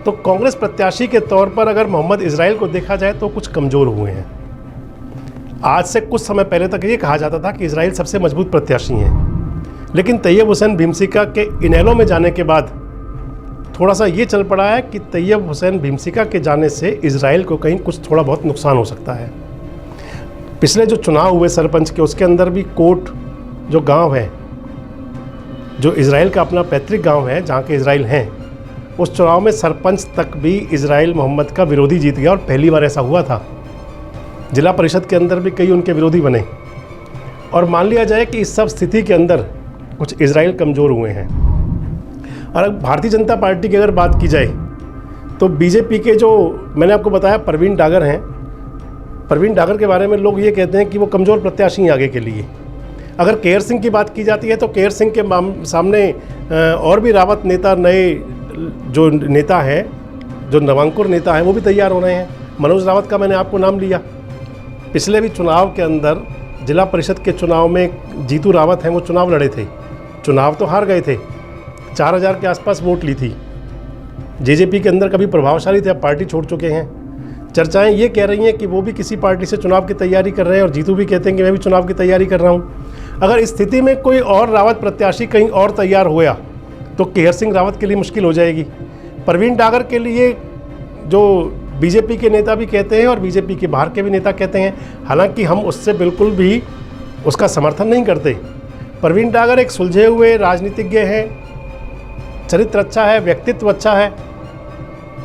Speaker 1: तो कांग्रेस प्रत्याशी के तौर पर अगर मोहम्मद इजराइल को देखा जाए तो कुछ कमज़ोर हुए हैं। आज से कुछ समय पहले तक ये कहा जाता था कि इजराइल सबसे मजबूत प्रत्याशी हैं, लेकिन तैयब हुसैन भीमसिका के इनेलो में जाने के बाद थोड़ा सा ये चल पड़ा है कि तैयब हुसैन भीमसिका के जाने से इजराइल को कहीं कुछ थोड़ा बहुत नुकसान हो सकता है। पिछले जो चुनाव हुए सरपंच के, उसके अंदर भी कोट जो गांव है, जो इजराइल का अपना पैतृक गांव है, जहां के इजराइल हैं, उस चुनाव में सरपंच तक भी इजराइल मोहम्मद का विरोधी जीत गया। और पहली बार ऐसा हुआ था। जिला परिषद के अंदर भी कई उनके विरोधी बने। और मान लिया जाए कि इस सब स्थिति के अंदर कुछ इजराइल कमज़ोर हुए हैं। और भारतीय जनता पार्टी की अगर बात की जाए तो बीजेपी के जो मैंने आपको बताया प्रवीण डागर हैं, प्रवीण डागर के बारे में लोग ये कहते हैं कि वो कमज़ोर प्रत्याशी हैं आगे के लिए। अगर केयर सिंह की बात की जाती है तो केयर सिंह के सामने और भी रावत नेता, नए जो नेता हैं, जो नवांकुर नेता हैं, वो भी तैयार हो रहे हैं। मनोज रावत का मैंने आपको नाम लिया। पिछले भी चुनाव के अंदर जिला परिषद के चुनाव में जीतू रावत हैं, वो चुनाव लड़े थे, चुनाव तो हार गए थे, 4000 के आसपास वोट ली थी। जेजेपी के अंदर कभी प्रभावशाली थे, अब पार्टी छोड़ चुके हैं। चर्चाएं ये कह रही हैं कि वो भी किसी पार्टी से चुनाव की तैयारी कर रहे हैं और जीतू भी कहते हैं कि मैं भी चुनाव की तैयारी कर रहा हूँ। अगर इस स्थिति में कोई और रावत प्रत्याशी कहीं और तैयार हुआ तो केयर सिंह रावत के लिए मुश्किल हो जाएगी। प्रवीण डागर के लिए जो बीजेपी के नेता भी कहते हैं और बीजेपी के बाहर के भी नेता कहते हैं, हालांकि हम उससे बिल्कुल भी उसका समर्थन नहीं करते। प्रवीण डागर एक सुलझे हुए राजनीतिज्ञ हैं, चरित्र अच्छा है, व्यक्तित्व अच्छा है,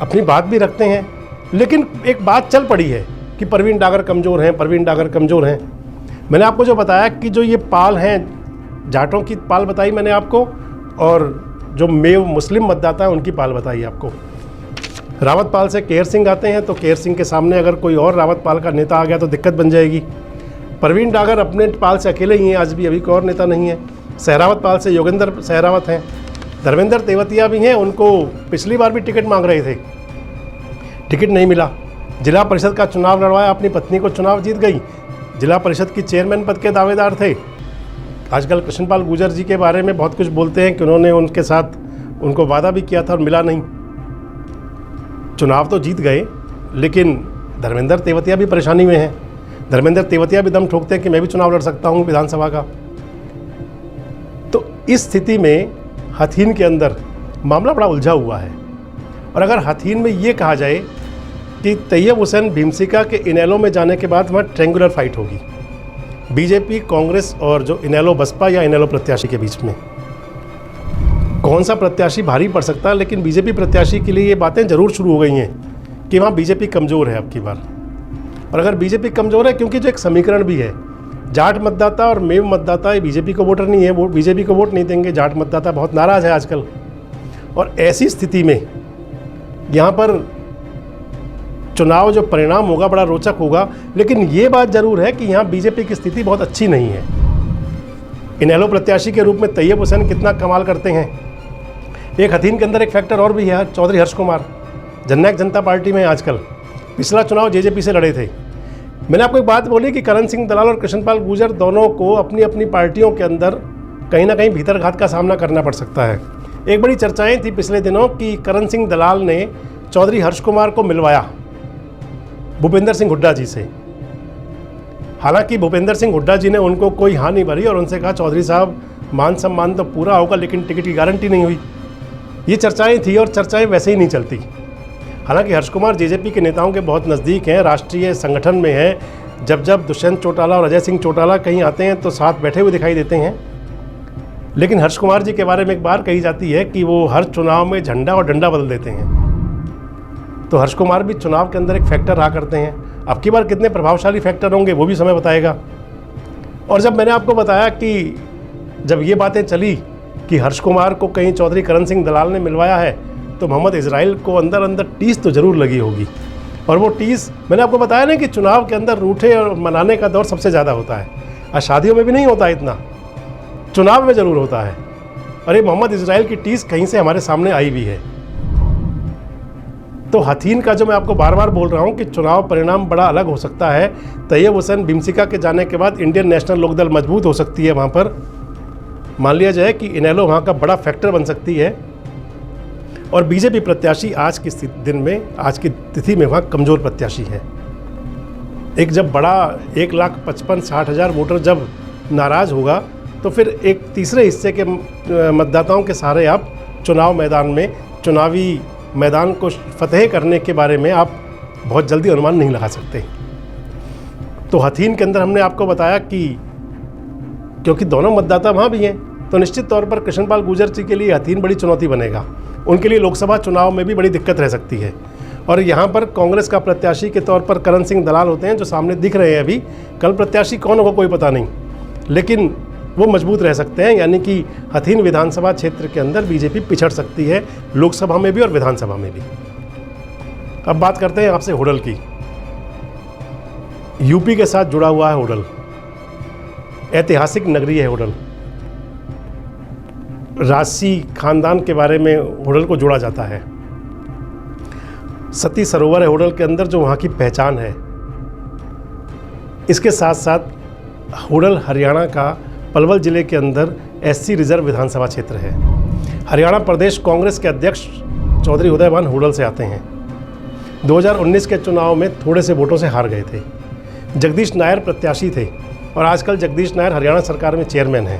Speaker 1: अपनी बात भी रखते हैं। लेकिन एक बात चल पड़ी है कि प्रवीण डागर कमज़ोर हैं, प्रवीण डागर कमज़ोर हैं। मैंने आपको जो बताया कि जो ये पाल हैं, जाटों की पाल बताई मैंने आपको, और जो मेव मुस्लिम मतदाता है उनकी पाल बताई आपको। रावत पाल से केयर सिंह आते हैं, तो केयर सिंह के सामने अगर कोई और रावत पाल का नेता आ गया तो दिक्कत बन जाएगी। प्रवीण डागर अपने पाल से अकेले ही हैं आज भी, अभी कोई और नेता नहीं है। सहरावत पाल से योगेंद्र सहरावत हैं, धर्मेंद्र तेवतिया भी हैं, उनको पिछली बार भी टिकट मांग रहे थे, टिकट नहीं मिला। जिला परिषद का चुनाव लड़वाया, अपनी पत्नी को चुनाव जीत गई, जिला परिषद की चेयरमैन पद के दावेदार थे। आजकल कृष्णपाल गुर्जर जी के बारे में बहुत कुछ बोलते हैं कि उन्होंने उनके साथ उनको वादा भी किया था और मिला नहीं। चुनाव तो जीत गए, लेकिन धर्मेंद्र तेवतिया भी परेशानी में हैं। धर्मेंद्र तेवतिया भी दम ठोकते हैं कि मैं भी चुनाव लड़ सकता हूँ विधानसभा का। तो इस स्थिति में हथीन के अंदर मामला बड़ा उलझा हुआ है। और अगर हथीन में ये कहा जाए कि तैयब हुसैन भीमसिका के इनेलो में जाने के बाद वहाँ ट्रेंगुलर फाइट होगी बीजेपी, कांग्रेस और जो इनेलो बसपा या इनेलो प्रत्याशी के बीच में, कौन सा प्रत्याशी भारी पड़ सकता है। लेकिन बीजेपी प्रत्याशी के लिए ये बातें ज़रूर शुरू हो गई हैं कि वहाँ बीजेपी कमज़ोर है अब की बार। और अगर बीजेपी कमज़ोर है, क्योंकि जो एक समीकरण भी है, जाट मतदाता और मेव मतदाता ये बीजेपी को वोटर नहीं है, वो बीजेपी को वोट नहीं देंगे। जाट मतदाता बहुत नाराज़ है आजकल। और ऐसी स्थिति में यहाँ पर चुनाव जो परिणाम होगा बड़ा रोचक होगा। लेकिन ये बात ज़रूर है कि यहाँ बीजेपी की स्थिति बहुत अच्छी नहीं है। इनेलो प्रत्याशी के रूप में तैयब हुसैन कितना कमाल करते हैं। एक हथीन के अंदर एक फैक्टर और भी है, चौधरी हर्ष कुमार जननायक जनता पार्टी में आजकल, पिछला चुनाव जेजेपी से लड़े थे। मैंने आपको एक बात बोली कि करण सिंह दलाल और कृष्णपाल गुर्जर दोनों को अपनी अपनी पार्टियों के अंदर कहीं ना कहीं भीतरघात का सामना करना पड़ सकता है। एक बड़ी चर्चाएं थी पिछले दिनों कि करण सिंह दलाल ने चौधरी हर्ष कुमार को मिलवाया भूपेंद्र सिंह हुड्डा जी से। हालांकि भूपेंद्र सिंह हुड्डा जी ने उनको कोई हाँ नहीं भरी और उनसे कहा चौधरी साहब मान सम्मान तो पूरा होगा लेकिन टिकट की गारंटी नहीं हुई। ये चर्चाएं थी और चर्चाएं वैसे ही नहीं चलती। हालांकि हर्ष कुमार जेजेपी के नेताओं के बहुत नज़दीक हैं, राष्ट्रीय संगठन में हैं। जब दुष्यंत चौटाला और अजय सिंह चौटाला कहीं आते हैं तो साथ बैठे हुए दिखाई देते हैं। लेकिन हर्ष कुमार जी के बारे में एक बार कही जाती है कि वो हर चुनाव में झंडा और डंडा बदल देते हैं। तो हर्ष कुमार भी चुनाव के अंदर एक फैक्टर रहा करते हैं। अब की बार कितने प्रभावशाली फैक्टर होंगे वो भी समय बताएगा। और जब मैंने आपको बताया कि जब ये बातें चली कि हर्ष कुमार को कहीं चौधरी करण सिंह दलाल ने मिलवाया है, तो मोहम्मद इजराइल को अंदर अंदर टीस तो ज़रूर लगी होगी। और वो टीस मैंने आपको बताया ना कि चुनाव के अंदर रूठे और मनाने का दौर सबसे ज़्यादा होता है। और शादियों में भी नहीं होता इतना, चुनाव में ज़रूर होता है। और ये मोहम्मद इजराइल की टीस कहीं से हमारे सामने आई भी है। तो हथीन का जो मैं आपको बार बार बोल रहा हूँ कि चुनाव परिणाम बड़ा अलग हो सकता है। तैयब हुसैन भीमसिका के जाने के बाद इंडियन नेशनल लोकदल मजबूत हो सकती है। वहाँ पर मान लिया जाए कि इनेलो वहाँ का बड़ा फैक्टर बन सकती है। और बीजेपी प्रत्याशी आज की दिन में, आज की तिथि में वहाँ कमज़ोर प्रत्याशी है। एक जब बड़ा 1,55,60,000 वोटर जब नाराज़ होगा तो फिर एक तीसरे हिस्से के मतदाताओं के सहारे आप चुनाव मैदान में, चुनावी मैदान को फतेह करने के बारे में आप बहुत जल्दी अनुमान नहीं लगा सकते। तो हथीन के अंदर हमने आपको बताया कि क्योंकि दोनों मतदाता वहाँ भी हैं, तो निश्चित तौर पर कृष्णपाल गुर्जर जी के लिए हथीन बड़ी चुनौती बनेगा। उनके लिए लोकसभा चुनाव में भी बड़ी दिक्कत रह सकती है। और यहाँ पर कांग्रेस का प्रत्याशी के तौर पर करण सिंह दलाल होते हैं जो सामने दिख रहे हैं अभी। कल प्रत्याशी कौन होगा कोई पता नहीं, लेकिन वो मजबूत रह सकते हैं। यानी कि हथीन विधानसभा क्षेत्र के अंदर बीजेपी पिछड़ सकती है, लोकसभा में भी और विधानसभा में भी। अब बात करते हैं आपसे होडल की। यूपी के साथ जुड़ा हुआ है होडल, ऐतिहासिक नगरी है होडल। राजसी खानदान के बारे में होडल को जोड़ा जाता है। सती सरोवर है होडल के अंदर, जो वहाँ की पहचान है। इसके साथ साथ होडल हरियाणा का पलवल जिले के अंदर एससी रिजर्व विधानसभा क्षेत्र है। हरियाणा प्रदेश कांग्रेस के अध्यक्ष चौधरी उदयभान होडल से आते हैं। 2019 के चुनाव में थोड़े से वोटों से हार गए थे। जगदीश नायर प्रत्याशी थे और आजकल जगदीश नायर हरियाणा सरकार में चेयरमैन हैं।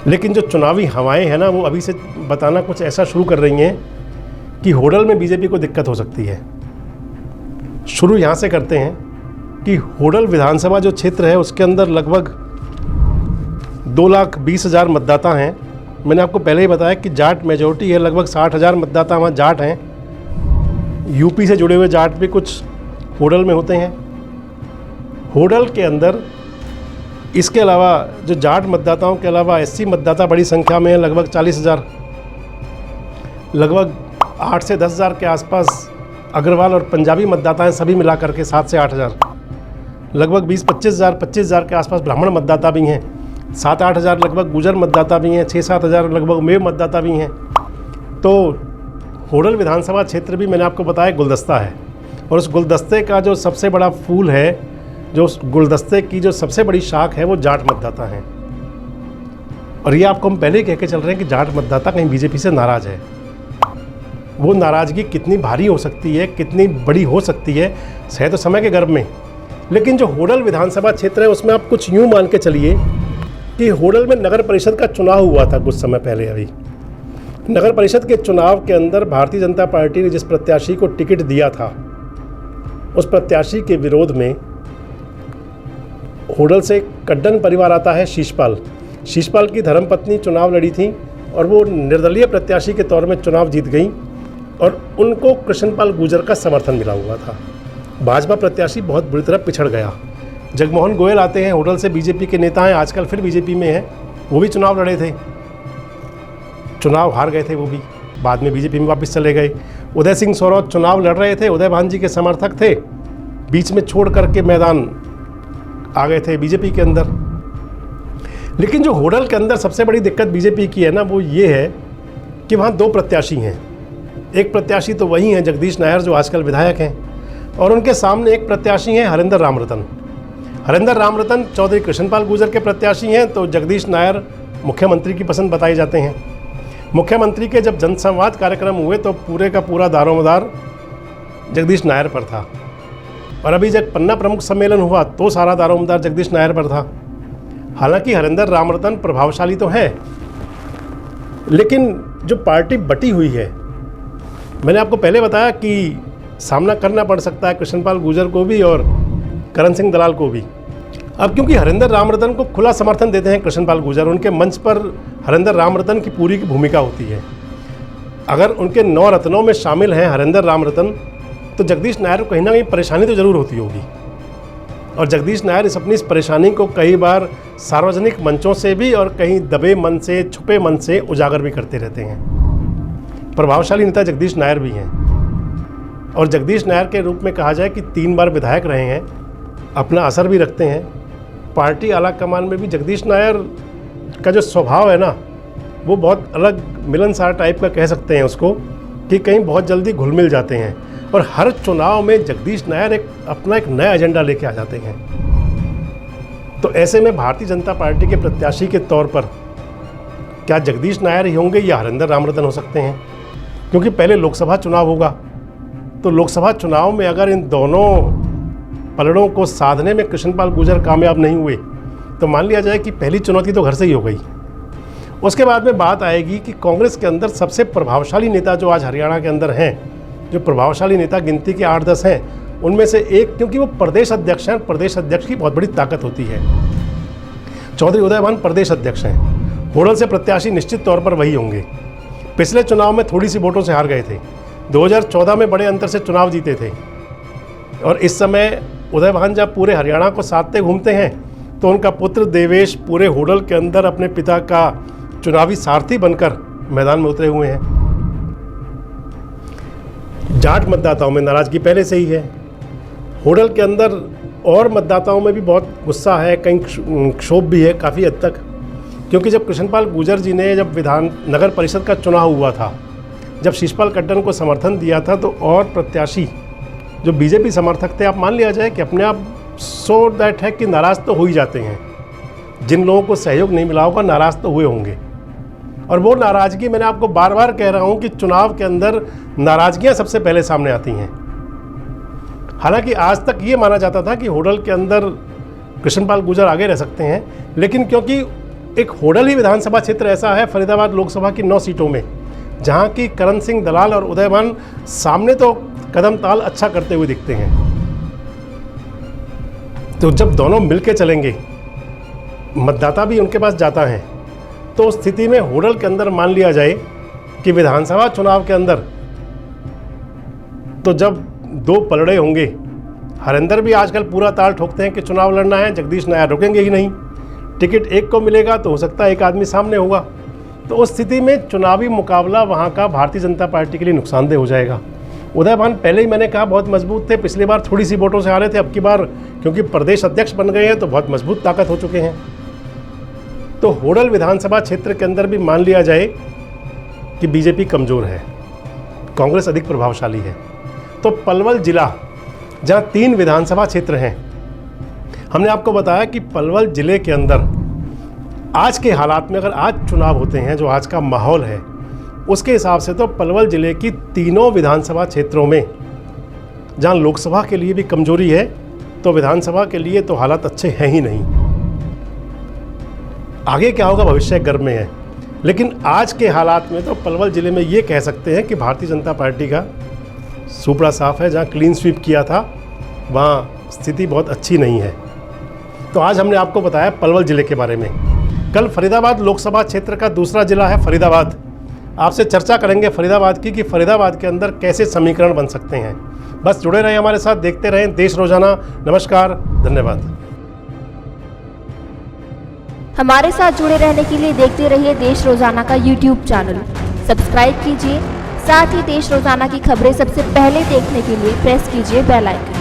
Speaker 1: लेकिन जो चुनावी हवाएं हैं ना, वो अभी से बताना कुछ ऐसा शुरू कर रही हैं कि होडल में बीजेपी को दिक्कत हो सकती है। शुरू यहाँ से करते हैं कि होडल विधानसभा जो क्षेत्र है उसके अंदर लगभग 2,20,000 मतदाता हैं। मैंने आपको पहले ही बताया कि जाट मेजॉरिटी है, लगभग 60,000 मतदाता वहाँ जाट हैं। यूपी से जुड़े हुए जाट भी कुछ होडल में होते हैं। होडल के अंदर इसके अलावा जो जाट मतदाताओं के अलावा एससी मतदाता बड़ी संख्या में है, लगभग 40,000। लगभग 8 से 10,000 के आसपास अग्रवाल और पंजाबी मतदाता हैं, सभी मिला करके 7 से 8,000। लगभग 20-25,000 के आसपास ब्राह्मण मतदाता भी हैं। 7-8,000 लगभग गुजर मतदाता भी हैं। 6-7,000 लगभग मेव मतदाता भी हैं। तो होडल विधानसभा क्षेत्र भी मैंने आपको बताया गुलदस्ता है, और उस गुलदस्ते का जो सबसे बड़ा फूल है, जो उस गुलदस्ते की जो सबसे बड़ी शाख है, वो जाट मतदाता हैं। और ये आपको हम पहले ही कह के चल रहे हैं कि जाट मतदाता कहीं बीजेपी से नाराज़ है। वो नाराज़गी कितनी भारी हो सकती है, कितनी बड़ी हो सकती है तो समय के गर्भ में। लेकिन जो होडल विधानसभा क्षेत्र है उसमें आप कुछ यूँ मान के चलिए कि होडल में नगर परिषद का चुनाव हुआ था कुछ समय पहले। अभी नगर परिषद के चुनाव के अंदर भारतीय जनता पार्टी ने जिस प्रत्याशी को टिकट दिया था, उस प्रत्याशी के विरोध में होडल से कड्डन परिवार आता है शीशपाल। शीशपाल की धर्मपत्नी चुनाव लड़ी थी और वो निर्दलीय प्रत्याशी के तौर में चुनाव जीत गई, और उनको कृष्णपाल गुर्जर का समर्थन मिला हुआ था। भाजपा प्रत्याशी बहुत बुरी तरह पिछड़ गया। जगमोहन गोयल आते हैं होडल से, बीजेपी के नेता हैं, आजकल फिर बीजेपी में हैं। वो भी चुनाव लड़े थे, चुनाव हार गए थे वो भी, बाद में बीजेपी में वापस चले गए। उदय सिंह सोरौत चुनाव लड़ रहे थे, उदयभान जी के समर्थक थे, बीच में छोड़ करके मैदान आ गए थे बीजेपी के अंदर। लेकिन जो होडल के अंदर सबसे बड़ी दिक्कत बीजेपी की है ना, वो ये है कि वहाँ 2 प्रत्याशी हैं। एक प्रत्याशी तो वही हैं जगदीश नायर, जो आजकल विधायक हैं, और उनके सामने एक प्रत्याशी हैं हरिंदर रामरतन। हरिंदर रामरतन चौधरी कृष्णपाल गुर्जर के प्रत्याशी हैं, तो जगदीश नायर मुख्यमंत्री की पसंद बताए जाते हैं। मुख्यमंत्री के जब जनसंवाद कार्यक्रम हुए तो पूरे का पूरा दारोमदार जगदीश नायर पर था, और अभी जब पन्ना प्रमुख सम्मेलन हुआ तो सारा दारोमदार जगदीश नायर पर था। हालांकि हरिंदर रामरतन प्रभावशाली तो है, लेकिन जो पार्टी बटी हुई है, मैंने आपको पहले बताया कि सामना करना पड़ सकता है कृष्णपाल गुर्जर को भी और करण सिंह दलाल को भी। अब क्योंकि हरिंदर रामरतन को खुला समर्थन देते हैं कृष्णपाल गुर्जर, उनके मंच पर हरिंदर रामरतन की पूरी की भूमिका होती है। अगर उनके 9 रत्नों में शामिल हैं हरिंदर रामरतन, तो जगदीश नायर को कहीं ना कहीं परेशानी तो ज़रूर होती होगी। और जगदीश नायर इस परेशानी को कई बार सार्वजनिक मंचों से भी और कहीं दबे मन से, छुपे मन से उजागर भी करते रहते हैं। प्रभावशाली नेता जगदीश नायर भी हैं, और जगदीश नायर के रूप में कहा जाए कि 3 बार विधायक रहे हैं, अपना असर भी रखते हैं। पार्टी आला कमान में भी जगदीश नायर का जो स्वभाव है ना, वो बहुत अलग मिलनसार टाइप का कह सकते हैं उसको, कि कहीं बहुत जल्दी घुल मिल जाते हैं, और हर चुनाव में जगदीश नायर अपना एक नया एजेंडा लेके आ जाते हैं। तो ऐसे में भारतीय जनता पार्टी के प्रत्याशी के तौर पर क्या जगदीश नायर ही होंगे या हरिंदर रामरतन हो सकते हैं? क्योंकि पहले लोकसभा चुनाव होगा, तो लोकसभा चुनाव में अगर इन दोनों पलड़ों को साधने में कृष्णपाल गुर्जर कामयाब नहीं हुए, तो मान लिया जाए कि पहली चुनौती तो घर से ही हो गई। उसके बाद में बात आएगी कि कांग्रेस के अंदर सबसे प्रभावशाली नेता जो आज हरियाणा के अंदर हैं, जो प्रभावशाली नेता गिनती के 8-10 हैं, उनमें से एक, क्योंकि वो प्रदेश अध्यक्ष हैं, प्रदेश अध्यक्ष की बहुत बड़ी ताकत होती है। चौधरी उदयभान प्रदेश अध्यक्ष हैं, होडल से प्रत्याशी निश्चित तौर पर वही होंगे। पिछले चुनाव में थोड़ी सी वोटों से हार गए थे, 2014 में बड़े अंतर से चुनाव जीते थे, और इस समय उदयभान जब पूरे हरियाणा को साधते घूमते हैं, तो उनका पुत्र देवेश पूरे होडल के अंदर अपने पिता का चुनावी सारथी बनकर मैदान में उतरे हुए हैं। जाट मतदाताओं में नाराज़गी पहले से ही है। होडल के अंदर और मतदाताओं में भी बहुत गुस्सा है, कहीं क्षोभ भी है काफ़ी हद तक, क्योंकि जब कृष्णपाल गुर्जर जी ने जब नगर परिषद का चुनाव हुआ था, जब शिषपाल कड्डन को समर्थन दिया था, तो और प्रत्याशी जो बीजेपी समर्थक थे, आप मान लिया जाए कि अपने आप सो दैट है कि नाराज़ तो हो ही जाते हैं। जिन लोगों को सहयोग नहीं मिला होगा नाराज़ तो हुए होंगे, और वो नाराज़गी मैंने आपको बार बार कह रहा हूँ कि चुनाव के अंदर नाराज़गियाँ सबसे पहले सामने आती हैं। हालांकि आज तक ये माना जाता था कि होडल के अंदर कृष्णपाल गुर्जर आगे रह सकते हैं, लेकिन क्योंकि एक होडल ही विधानसभा क्षेत्र ऐसा है फरीदाबाद लोकसभा की 9 सीटों में, जहाँ की करण सिंह दलाल और उदयभान सामने तो कदम ताल अच्छा करते हुए दिखते हैं। तो जब दोनों मिलके चलेंगे, मतदाता भी उनके पास जाता है, तो उस स्थिति में होडल के अंदर मान लिया जाए कि विधानसभा चुनाव के अंदर तो जब 2 पलड़े होंगे, हरेंद्र भी आजकल पूरा ताल ठोकते हैं कि चुनाव लड़ना है, जगदीश नायर रुकेंगे ही नहीं, टिकट एक को मिलेगा तो हो सकता है एक आदमी सामने होगा। तो उस स्थिति में चुनावी मुकाबला वहाँ का भारतीय जनता पार्टी के लिए नुकसानदेह हो जाएगा। उदयभान पहले ही मैंने कहा बहुत मजबूत थे, पिछली बार थोड़ी सी वोटों से आ रहे थे, अब की बार क्योंकि प्रदेश अध्यक्ष बन गए हैं तो बहुत मजबूत ताकत हो चुके हैं। तो होडल विधानसभा क्षेत्र के अंदर भी मान लिया जाए कि बीजेपी कमज़ोर है, कांग्रेस अधिक प्रभावशाली है। तो पलवल जिला जहाँ 3 विधानसभा क्षेत्र हैं, हमने आपको बताया कि पलवल जिले के अंदर आज के हालात में अगर आज चुनाव होते हैं, जो आज का माहौल है उसके हिसाब से तो पलवल जिले की तीनों विधानसभा क्षेत्रों में जहाँ लोकसभा के लिए भी कमजोरी है, तो विधानसभा के लिए तो हालात अच्छे हैं ही नहीं। आगे क्या होगा भविष्य गर्भ में है, लेकिन आज के हालात में तो पलवल जिले में ये कह सकते हैं कि भारतीय जनता पार्टी का सुपड़ा साफ है। जहाँ क्लीन स्वीप किया था वहाँ स्थिति बहुत अच्छी नहीं है। तो आज हमने आपको बताया पलवल जिले के बारे में। कल फरीदाबाद लोकसभा क्षेत्र का दूसरा जिला है फरीदाबाद। आपसे चर्चा करेंगे फरीदाबाद की कि फरीदाबाद के अंदर कैसे समीकरण बन सकते हैं। बस जुड़े रहें हमारे साथ, देखते रहें देश रोजाना। नमस्कार, धन्यवाद।
Speaker 2: हमारे साथ जुड़े रहने के लिए देखते रहिए देश रोजाना का YouTube चैनल, सब्सक्राइब कीजिए। साथ ही देश रोजाना की खबरें सबसे पहले देखने के लिए प्रेस कीजिए बेल आइकन।